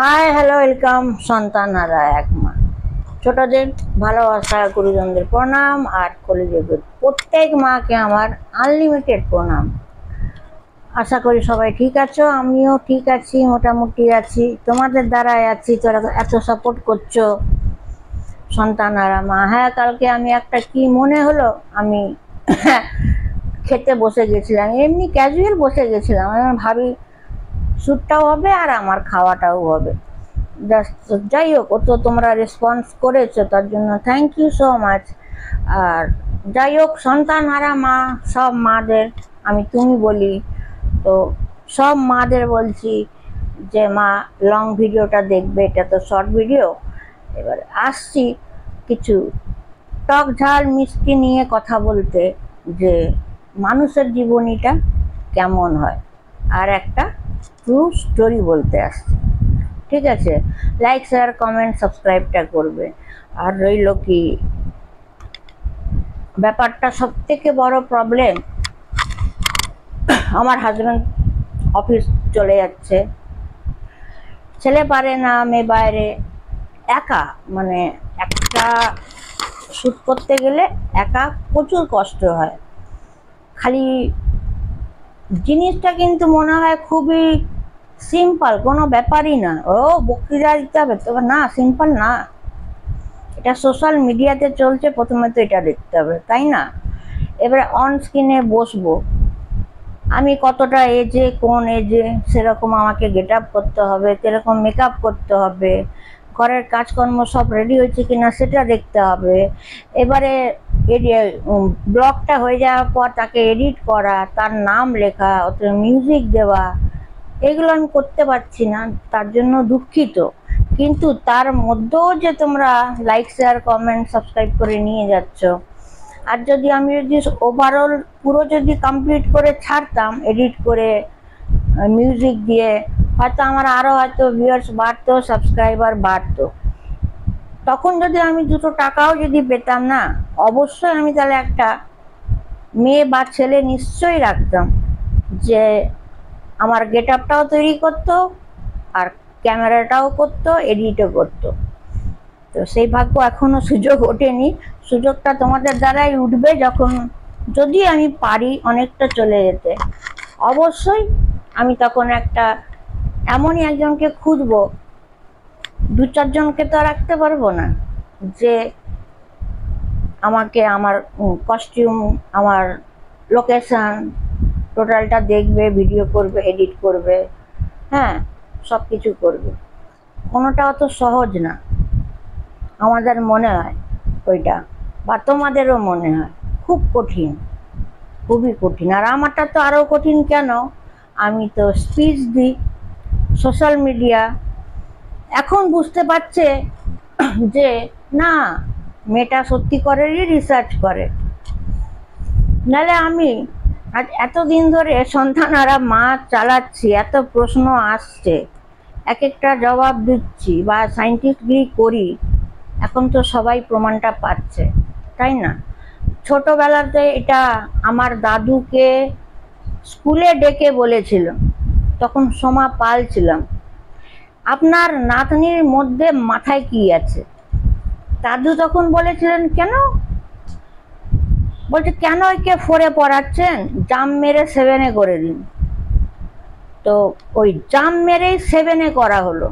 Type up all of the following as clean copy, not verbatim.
Hi hello welcome সন্তানারা এক মা। ছোটদের ভালোবাসা, গুরুজনদের প্রণাম আর কলিযুগের প্রত্যেক মাকে আমার আনলিমিটেড প্রণাম। আশা করি সবাই ঠিক আছো, আমিও ঠিক আছি, মোটামুটি আছি। তোমাদের দ্বারাই আছি, তোরা এত সাপোর্ট করছো সন্তানারা মা। হ্যাঁ, কালকে আমি একটা কি মনে হলো, আমি খেতে বসে গেছিলাম, এমনি ক্যাজুয়াল বসে গেছিলাম। আমি ভাবি শ্যুটটাও হবে আর আমার খাওয়াটাও হবে। যাই হোক, ও তো তোমরা রেসপন্স করেছো, তার জন্য থ্যাংক ইউ সো মাচ। আর যাই হোক, সন্তান হারা মা, সব মাদের আমি তুমি বলি, তো সব মাদের বলছি যে মা লং ভিডিওটা দেখবে, এটা তো শর্ট ভিডিও। এবার আসছি কিছু টক ঝাল মিষ্টি নিয়ে কথা বলতে, যে মানুষের জীবনীটা কেমন হয়, আর একটা ট্রু স্টোরি বলতে আসছি। ঠিক আছে, লাইক শেয়ার কমেন্ট সাবস্ক্রাইবটা করবে। আর রইল কি ব্যাপারটা, সব থেকে বড় প্রবলেম, আমার হাজব্যান্ড অফিস চলে যাচ্ছে, ছেলে পারে না, মেয়ে বাইরে, একা, মানে একটা শ্যুট করতে গেলে একা প্রচুর কষ্ট হয়। খালি জিনিসটা কিন্তু মনে হয় খুবই সিম্পল, কোনো ব্যাপারই না, ও বক্তৃতা দিতে হবে, তবে না, সিম্পল না। এটা সোশ্যাল মিডিয়াতে চলছে, প্রথমে তো এটা দেখতে হবে, তাই না? এবারে অন স্ক্রিনে বসবো, আমি কতটা এজে, কোন এজে, সেরকম আমাকে গেট আপ করতে হবে, সেরকম মেকআপ করতে হবে, ঘরের কাজকর্ম সব রেডি হয়েছে কিনা সেটা দেখতে হবে। এবারে ব্লগটা হয়ে যাওয়ার পর তাকে এডিট করা, তার নাম লেখা, অত মিউজিক দেওয়া, এগুলো আমি করতে পারছি না, তার জন্য দুঃখিত। কিন্তু তার মধ্যেও যে তোমরা লাইক শেয়ার কমেন্ট সাবস্ক্রাইব করে নিয়ে যাচ্ছ, আর যদি আমি যদি ওভারঅল পুরো যদি কমপ্লিট করে ছাড়তাম এডিট করে মিউজিক দিয়ে, হয়তো আমার আরও হয়তো ভিউয়ার্স বাড়তো, সাবস্ক্রাইবার বাড়তো। তখন যদি আমি দুটো টাকাও যদি পেতাম না, অবশ্যই আমি তাহলে একটা মেয়ে বা ছেলে নিশ্চয়ই রাখতাম, যে আমার গেট আপটাও তৈরি করতো, আর ক্যামেরাটাও করতো, এডিটও করতো। তো সেই ভাগ্য এখনো সুযোগ ওঠেনি, সুযোগটা তোমাদের দ্বারাই উঠবে, যখন যদি আমি পারি অনেকটা চলে যেতে, অবশ্যই আমি তখন একটা এমনই একজনকে খুঁজবো, দু চারজনকে তো রাখতে পারবো না, যে আমাকে আমার কস্টিউম, আমার লোকেশন টোটালটা দেখবে, ভিডিও করবে, এডিট করবে, হ্যাঁ, সব কিছু করবে। কোনোটা অত সহজ না, আমাদের মনে হয় ওইটা, বা তোমাদেরও মনে হয় খুব কঠিন, খুবই কঠিন। আর আমারটা তো আরও কঠিন, কেন? আমি তো স্পিচ দিই সোশ্যাল মিডিয়া। এখন বুঝতে পারছে যে না, মেয়েটা সত্যি করেরই রিসার্চ করে, নাহলে আমি আজ এতদিন ধরে সন্তানারা মা চালাচ্ছি, এত প্রশ্ন আসছে, এক একটা জবাব দিচ্ছি বা সায়েন্টিফিক করি, এখন তো সবাই প্রমাণটা পাচ্ছে, তাই না? ছোটবেলাতে এটা আমার দাদুকে স্কুলে ডেকে বলেছিল, তখন সোমা পাল ছিলাম, আপনার নাতনির মধ্যে মাথায় কি আছে? দাদু তখন বলেছিলেন, কেন? বলছে, কেন একে 4-এ পড়াচ্ছেন, জাম মেরে 7-এ করে দিন। তো ওই জাম মেরেই 7-এ করা হলো।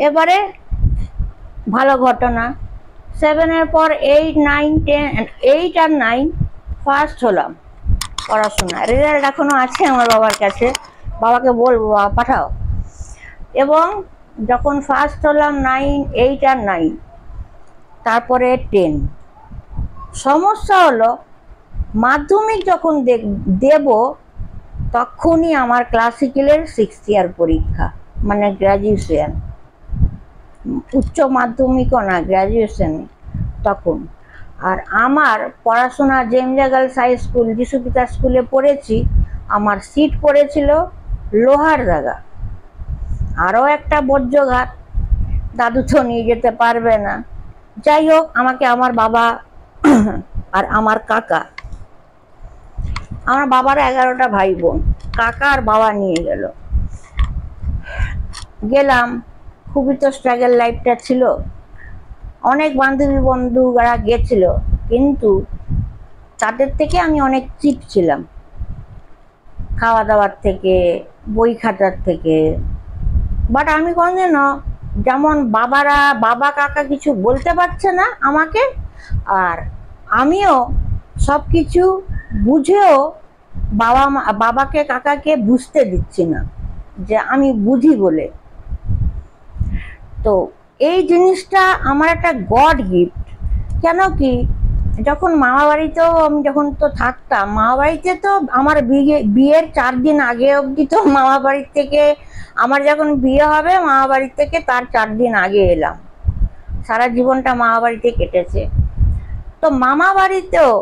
এবারে ভালো ঘটনা, 7-এর পর 8, 9, 10, 8 আর 9 ফার্স্ট হলাম পড়াশোনা, রেজাল্ট এখনো আছে আমার বাবার কাছে, বাবাকে বলবো, বাবা পাঠাও। এবং যখন ফার্স্ট হলাম 9, 8 আর 9, তারপরে 10। সমস্যা হলো মাধ্যমিক যখন দেব, তখনই আমার ক্লাসিক্যালের 6th ইয়ার পরীক্ষা, মানে গ্র্যাজুয়েশন, উচ্চ মাধ্যমিকও না, গ্র্যাজুয়েশনে তখন। আর আমার পড়াশোনা জেমজা গার্লস হাই স্কুল, যিশু পিতা স্কুলে পড়েছি, আমার সিট পড়েছিল লোহার জায়গা। আরও একটা বর্জ্যঘাত, দাদু তো নিয়ে যেতে পারবে না। যাই হোক, আমাকে আমার বাবা আর আমার কাকা, আমার বাবার 11টা ভাই বোন, কাকা আর বাবা নিয়ে গেলাম, খুবই তো স্ট্রাগল লাইফটা ছিল। অনেক বান্ধবী বন্ধুরা গেছিল, কিন্তু তাদের থেকে আমি অনেক চিপ ছিলাম, খাওয়া দাওয়ার থেকে, বই খাতার থেকে। বাট আমি কোনদিনও, যেমন বাবা কাকা কিছু বলতে পারছে না আমাকে, আর আমিও সব কিছু বুঝেও বাবাকে কাকাকে বুঝতে দিচ্ছি না যে আমি বুঝি বলে। তো এই জিনিসটা আমার একটা গড গিফট। কেন কি, যখন মামা বাড়িতেও আমি যখন তো থাকতাম, মামা বাড়িতে তো আমার বিয়ের 4 দিন আগে অবধি তো মামা বাড়ির থেকে, আমার যখন বিয়ে হবে মামা বাড়ির থেকে তার 4 দিন আগে এলাম। সারা জীবনটা মামা বাড়িতে কেটেছে। তো মামা বাড়িতেও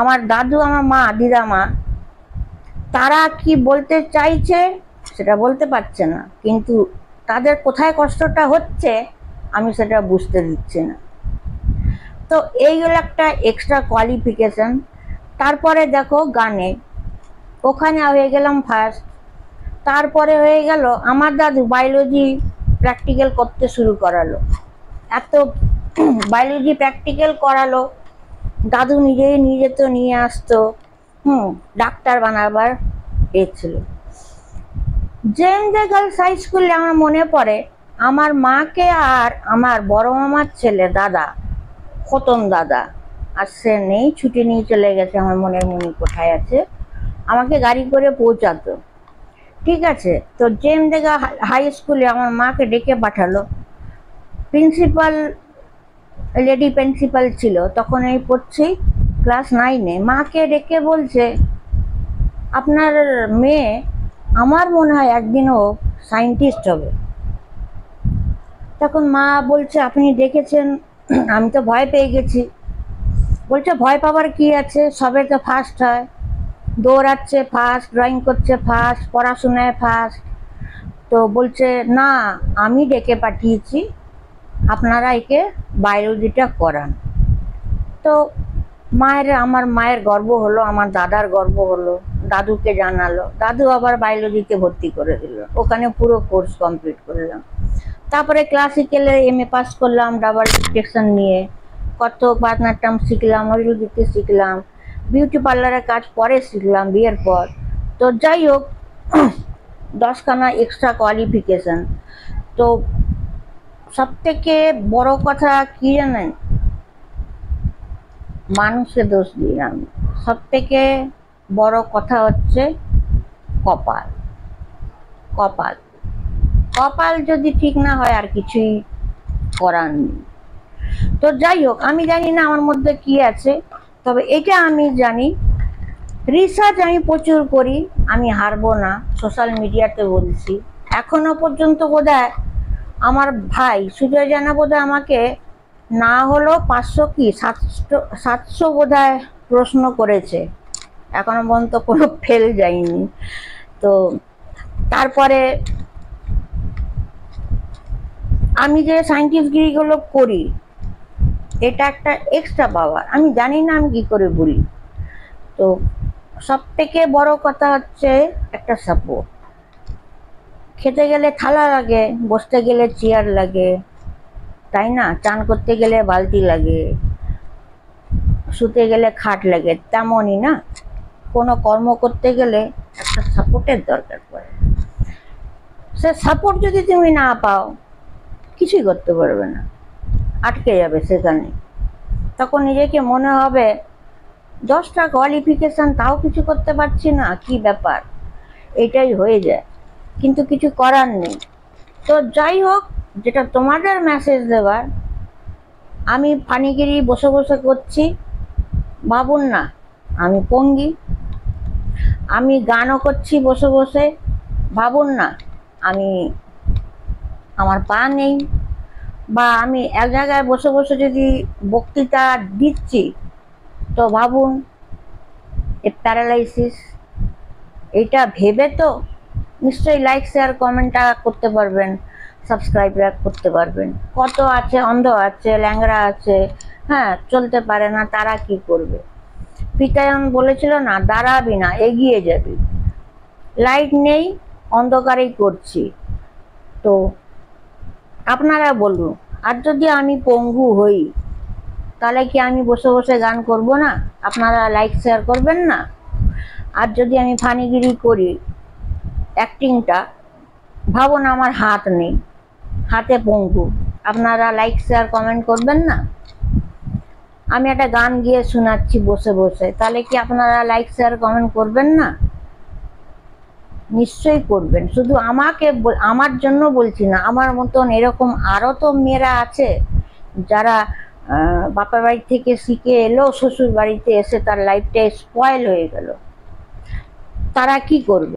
আমার দাদু, আমার মা, দিদামা, তারা কি বলতে চাইছে সেটা বলতে পারছে না, কিন্তু তাদের কোথায় কষ্টটা হচ্ছে আমি সেটা বুঝতে দিচ্ছি না। তো এইগুলো একটা এক্সট্রা কোয়ালিফিকেশন। তারপরে দেখো গানে, ওখানে হয়ে গেলাম ফার্স্ট। তারপরে হয়ে গেল আমার দাদু বায়োলজি প্র্যাকটিক্যাল করতে শুরু করালো। এত বায়োলজি প্র্যাকটিক্যাল করালো, দাদু নিজে তো নিয়ে আসতো, ডাক্তার বানাবার এ ছিল। জেএমজে গার্লস হাই স্কুলে আমার মনে পড়ে, আমার মাকে আর আমার বড় মামার ছেলে দাদা, খতম দাদা, আর সে নেই, ছুটি নিয়ে চলে গেছে, আমার মনের মনি কোথায় আছে, আমাকে গাড়ি করে পৌঁছাতো। ঠিক আছে, তো জেএমজে হাই স্কুলে আমার মাকে ডেকে পাঠালো। প্রিন্সিপাল, লেডি প্রিন্সিপাল ছিল তখন, এই পড়ছি ক্লাস 9-এ। মাকে ডেকে বলছে, আপনার মেয়ে আমার মনে হয় একদিনও সায়েন্টিস্ট হবে। তখন মা বলছে, আপনি দেখেছেন? আমি তো ভয় পেয়ে গেছি। বলছে, ভয় পাবার কি আছে, সবে তো ফার্স্ট হয়, দৌড়াচ্ছে ফার্স্ট, ড্রয়িং করছে ফার্স্ট, পড়াশোনায় ফার্স্ট। তো বলছে, না, আমি ডেকে পাঠিয়েছি, আপনারা একে বায়োলজিটা করান। তো আমার মায়ের গর্ব হলো, আমার দাদার গর্ব হলো, দাদুকে জানালো, দাদু আবার বায়োলজিতে ভর্তি করে দিল, ওখানে পুরো কোর্স কমপ্লিট করলাম। তারপরে ক্লাসিক্যালে এমএ পাস করলাম ডাবল ডিটেকশন নিয়ে, কত্থক, ভারতনাট্যম শিখলাম, নজরুলগীতি শিখলাম, বিউটি পার্লারের কাজ পরে শিখলাম বিয়ের পর। তো যাই হোক, 10খানা এক্সট্রা কোয়ালিফিকেশন। তো সব থেকে বড় কথা কি জানেন, মানুষকে দোষ দিই আমি, সব থেকে বড় কথা হচ্ছে কপাল। কপাল কপাল যদি ঠিক না হয় আর কিছুই করার নেই। তো যাই হোক, আমি জানি না আমার মধ্যে কি আছে, তবে এটা আমি জানি, রিসার্চ আমি প্রচুর করি, আমি হারবো না, সোশ্যাল মিডিয়াতে বলছি। এখনো পর্যন্ত বোধহয় আমার ভাই সুজয় জানা বোধহয় আমাকে না হলো 500 কি 700 বোধহয় প্রশ্ন করেছে, এখনো পর্যন্ত কোনো ফেল যায়নি। তো তারপরে আমি যে সায়েন্টিস্টগিরিগুলো করি, এটা একটা এক্সট্রা পাওয়ার, আমি জানি না আমি কি করে বলি। তো সব থেকে বড় কথা হচ্ছে একটা সাপোর্ট। খেতে গেলে থালা লাগে, বসতে গেলে চেয়ার লাগে, তাই না? চান করতে গেলে বালতি লাগে, শুতে গেলে খাট লাগে, তেমনই না, কোনো কর্ম করতে গেলে একটা সাপোর্টের দরকার পড়ে। সে সাপোর্ট যদি তুমি না পাও, কিছুই করতে পারবে না, আটকে যাবে সেখানে। তখন নিজেকে মনে হবে 10টা কোয়ালিফিকেশন, তাও কিছু করতে পারছি না, কি ব্যাপার, এটাই হয়ে যায়, কিন্তু কিছু করার নেই। তো যাই হোক, যেটা তোমাদের মেসেজ দেওয়ার, আমি ফানিগিরি বসে বসে করছি, ভাবুন না আমি পঙ্গি। আমি গানও করছি বসে বসে, ভাবুন না আমার পা নেই। বা আমি এক জায়গায় বসে বসে যদি বক্তৃতা দিচ্ছি, তো ভাবুন এ প্যারালাইসিস। এটা ভেবে তো নিশ্চয়ই লাইক, শেয়ার, কমেন্টটা করতে পারবেন, সাবস্ক্রাইব করতে পারবেন। কত আছে, অন্ধ আছে, ল্যাংড়া আছে, হ্যাঁ, চলতে পারে না, তারা কি করবে? পিতায়ন বলেছিল না, দাঁড়াবি না, এগিয়ে যাবি। লাইট নেই, অন্ধকারেই করছি। তো আপনারা বলুন। আর যদি আমি পঙ্গু হই তাহলে কি আমি বসে বসে গান করব না? আপনারা লাইক শেয়ার করবেন না? আর যদি আমি ফানিগিরি করি, অ্যাক্টিংটা, ভাবুন আমার হাত নেই, হাতে পঙ্গু, আপনারা লাইক শেয়ার কমেন্ট করবেন না? আমি একটা গান গিয়ে শোনাচ্ছি বসে বসে, তাহলে কি আপনারা লাইক শেয়ার কমেন্ট করবেন না? নিশ্চয়ই করবেন। শুধু আমার জন্য বলছি না, আমার মতন এরকম আরো তো মেয়েরা আছে যারা বাপের বাড়ি থেকে শিখে এলো, শ্বশুর বাড়িতে এসে তার লাইফটা স্পয়েল হয়ে গেল। তারা কি করবে?